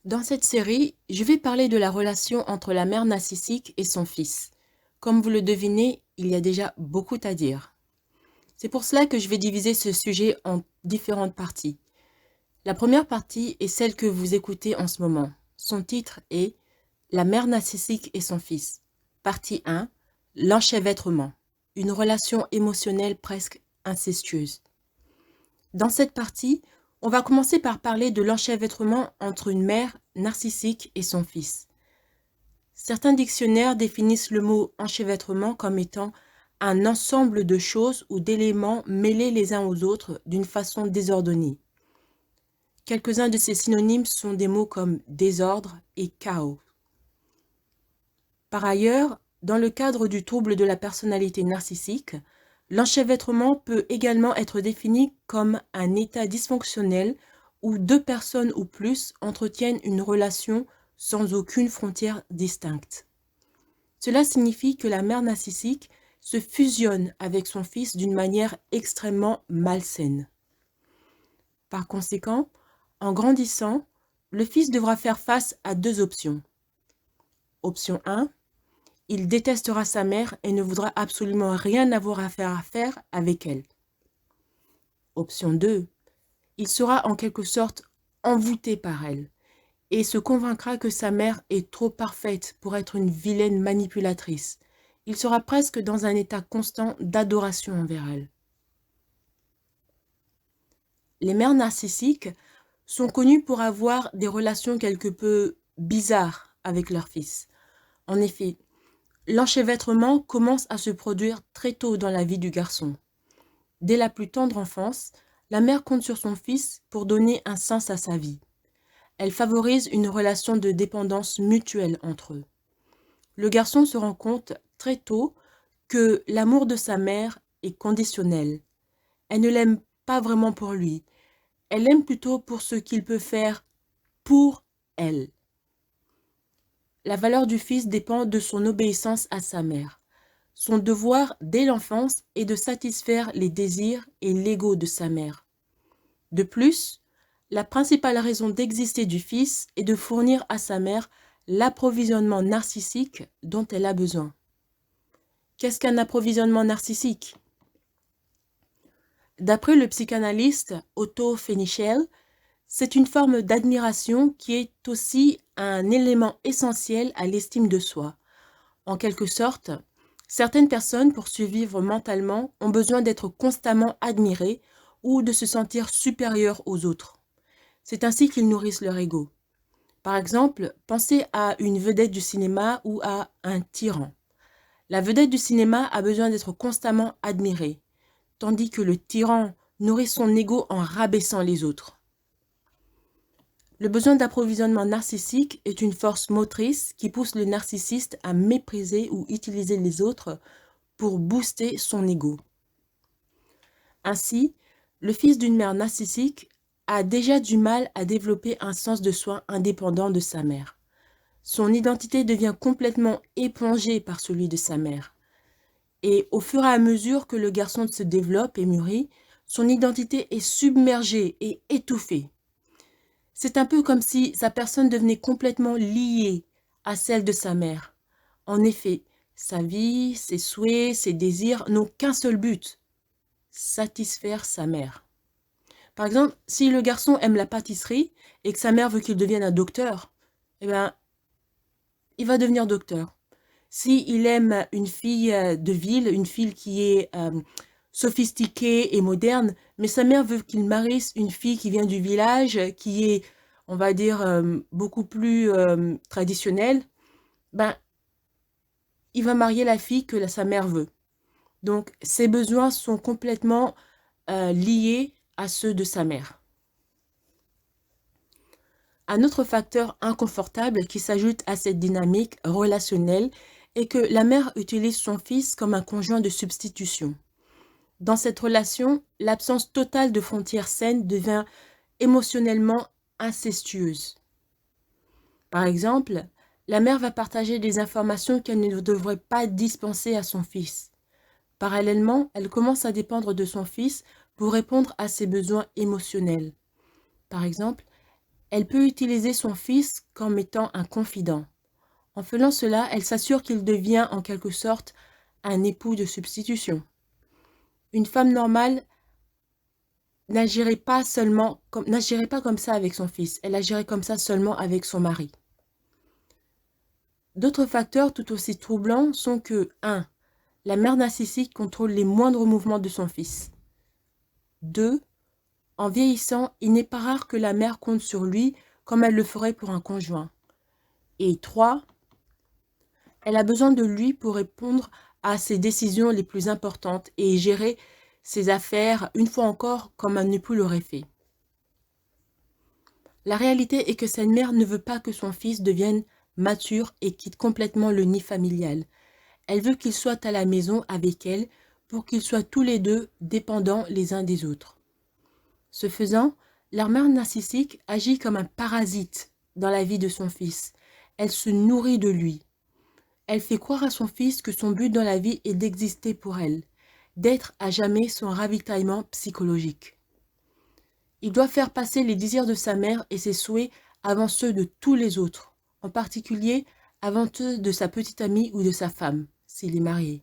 Dans cette série, je vais parler de la relation entre la mère narcissique et son fils. Comme vous le devinez, il y a déjà beaucoup à dire. C'est pour cela que je vais diviser ce sujet en différentes parties. La première partie est celle que vous écoutez en ce moment. Son titre est La mère narcissique et son fils. Partie 1. L'enchevêtrement. Une relation émotionnelle presque incestueuse. Dans cette partie, on va commencer par parler de l'enchevêtrement entre une mère narcissique et son fils. Certains dictionnaires définissent le mot enchevêtrement comme étant un ensemble de choses ou d'éléments mêlés les uns aux autres d'une façon désordonnée. Quelques-uns de ces synonymes sont des mots comme désordre et chaos. Par ailleurs, dans le cadre du trouble de la personnalité narcissique, l'enchevêtrement peut également être défini comme un état dysfonctionnel où deux personnes ou plus entretiennent une relation sans aucune frontière distincte. Cela signifie que la mère narcissique se fusionne avec son fils d'une manière extrêmement malsaine. Par conséquent, en grandissant, le fils devra faire face à deux options. Option 1, il détestera sa mère et ne voudra absolument rien avoir à faire avec elle. Option 2. Il sera en quelque sorte envoûté par elle et se convaincra que sa mère est trop parfaite pour être une vilaine manipulatrice. Il sera presque dans un état constant d'adoration envers elle. Les mères narcissiques sont connues pour avoir des relations quelque peu bizarres avec leur fils. En effet, l'enchevêtrement commence à se produire très tôt dans la vie du garçon. Dès la plus tendre enfance, la mère compte sur son fils pour donner un sens à sa vie. Elle favorise une relation de dépendance mutuelle entre eux. Le garçon se rend compte très tôt que l'amour de sa mère est conditionnel. Elle ne l'aime pas vraiment pour lui. Elle l'aime plutôt pour ce qu'il peut faire pour elle. La valeur du fils dépend de son obéissance à sa mère. Son devoir dès l'enfance est de satisfaire les désirs et l'ego de sa mère. De plus, la principale raison d'exister du fils est de fournir à sa mère l'approvisionnement narcissique dont elle a besoin. Qu'est-ce qu'un approvisionnement narcissique? D'après le psychanalyste Otto Fenichel, c'est une forme d'admiration qui est aussi un élément essentiel à l'estime de soi. En quelque sorte, certaines personnes, pour survivre mentalement, ont besoin d'être constamment admirées ou de se sentir supérieures aux autres. C'est ainsi qu'ils nourrissent leur ego. Par exemple, pensez à une vedette du cinéma ou à un tyran. La vedette du cinéma a besoin d'être constamment admirée, tandis que le tyran nourrit son ego en rabaissant les autres. Le besoin d'approvisionnement narcissique est une force motrice qui pousse le narcissiste à mépriser ou utiliser les autres pour booster son ego. Ainsi, le fils d'une mère narcissique a déjà du mal à développer un sens de soi indépendant de sa mère. Son identité devient complètement épongée par celui de sa mère. Et au fur et à mesure que le garçon se développe et mûrit, son identité est submergée et étouffée. C'est un peu comme si sa personne devenait complètement liée à celle de sa mère. En effet, sa vie, ses souhaits, ses désirs n'ont qu'un seul but, satisfaire sa mère. Par exemple, si le garçon aime la pâtisserie et que sa mère veut qu'il devienne un docteur, eh bien, il va devenir docteur. S'il aime une fille de ville, une fille qui est sophistiquée et moderne, mais sa mère veut qu'il marie une fille qui vient du village, qui est, on va dire, beaucoup plus traditionnelle, ben, il va marier la fille que sa mère veut. Donc, ses besoins sont complètement liés à ceux de sa mère. Un autre facteur inconfortable qui s'ajoute à cette dynamique relationnelle est que la mère utilise son fils comme un conjoint de substitution. Dans cette relation, l'absence totale de frontières saines devient émotionnellement incestueuse. Par exemple, la mère va partager des informations qu'elle ne devrait pas dispenser à son fils. Parallèlement, elle commence à dépendre de son fils pour répondre à ses besoins émotionnels. Par exemple, Elle peut utiliser son fils comme étant un confident. En faisant cela, elle s'assure qu'il devient en quelque sorte un époux de substitution. Une femme normale n'agirait pas comme ça avec son fils, elle agirait comme ça seulement avec son mari. D'autres facteurs tout aussi troublants sont que 1. La mère narcissique contrôle les moindres mouvements de son fils. 2. En vieillissant, il n'est pas rare que la mère compte sur lui comme elle le ferait pour un conjoint. Et 3. Elle a besoin de lui pour répondre à ses décisions les plus importantes et gérer ses affaires, une fois encore, comme un époux l'aurait fait. La réalité est que cette mère ne veut pas que son fils devienne mature et quitte complètement le nid familial. Elle veut qu'ils soient à la maison avec elle pour qu'ils soient tous les deux dépendants les uns des autres. Ce faisant, la mère narcissique agit comme un parasite dans la vie de son fils. Elle se nourrit de lui. Elle fait croire à son fils que son but dans la vie est d'exister pour elle, d'être à jamais son ravitaillement psychologique. Il doit faire passer les désirs de sa mère et ses souhaits avant ceux de tous les autres, en particulier avant ceux de sa petite amie ou de sa femme, s'il est marié.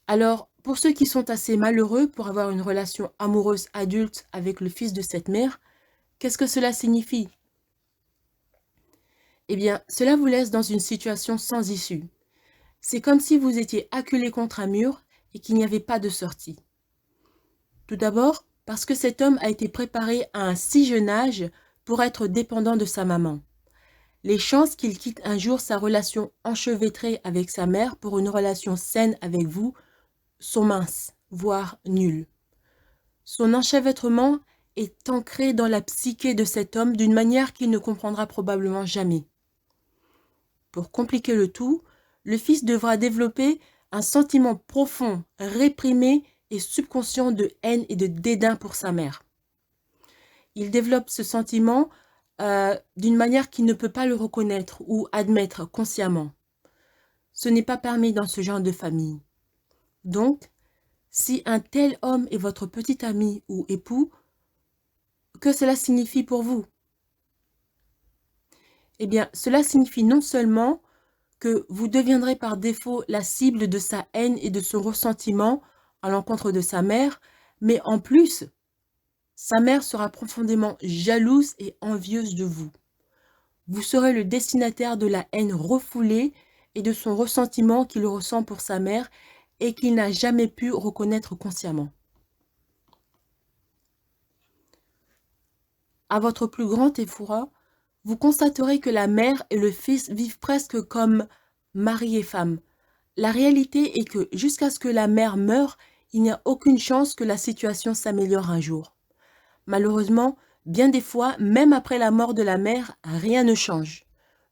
Alors, pour ceux qui sont assez malheureux pour avoir une relation amoureuse adulte avec le fils de cette mère, qu'est-ce que cela signifie? Eh bien, cela vous laisse dans une situation sans issue. C'est comme si vous étiez acculé contre un mur et qu'il n'y avait pas de sortie. Tout d'abord, parce que cet homme a été préparé à un si jeune âge pour être dépendant de sa maman. Les chances qu'il quitte un jour sa relation enchevêtrée avec sa mère pour une relation saine avec vous sont minces, voire nulles. Son enchevêtrement est ancré dans la psyché de cet homme d'une manière qu'il ne comprendra probablement jamais. Pour compliquer le tout, le fils devra développer un sentiment profond, réprimé et subconscient de haine et de dédain pour sa mère. Il développe ce sentiment d'une manière qu'il ne peut pas le reconnaître ou admettre consciemment. Ce n'est pas permis dans ce genre de famille. Donc, si un tel homme est votre petit ami ou époux, que cela signifie pour vous? Eh bien, cela signifie non seulement que vous deviendrez par défaut la cible de sa haine et de son ressentiment à l'encontre de sa mère, mais en plus, sa mère sera profondément jalouse et envieuse de vous. Vous serez le destinataire de la haine refoulée et de son ressentiment qu'il ressent pour sa mère et qu'il n'a jamais pu reconnaître consciemment. À votre plus grand effroi, vous constaterez que la mère et le fils vivent presque comme mari et femme. La réalité est que jusqu'à ce que la mère meure, il n'y a aucune chance que la situation s'améliore un jour. Malheureusement, bien des fois, même après la mort de la mère, rien ne change.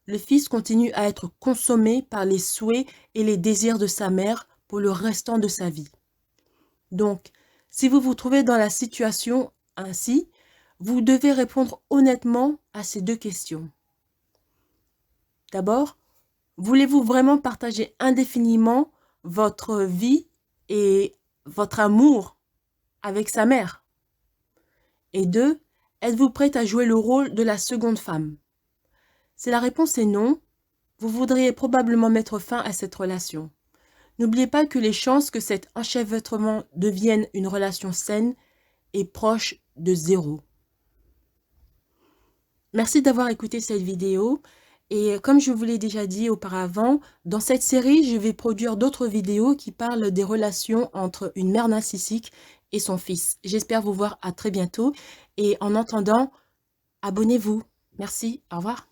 Le fils continue à être consommé par les souhaits et les désirs de sa mère pour le restant de sa vie. Donc, si vous vous trouvez dans la situation ainsi, vous devez répondre honnêtement à ces deux questions. D'abord, voulez-vous vraiment partager indéfiniment votre vie et votre amour avec sa mère? Et 2, êtes-vous prête à jouer le rôle de la seconde femme? Si la réponse est non, vous voudriez probablement mettre fin à cette relation. N'oubliez pas que les chances que cet enchevêtrement devienne une relation saine est proche de 0. Merci d'avoir écouté cette vidéo. Et comme je vous l'ai déjà dit auparavant, dans cette série, je vais produire d'autres vidéos qui parlent des relations entre une mère narcissique et son fils. J'espère vous voir à très bientôt. Et en attendant, abonnez-vous. Merci, au revoir.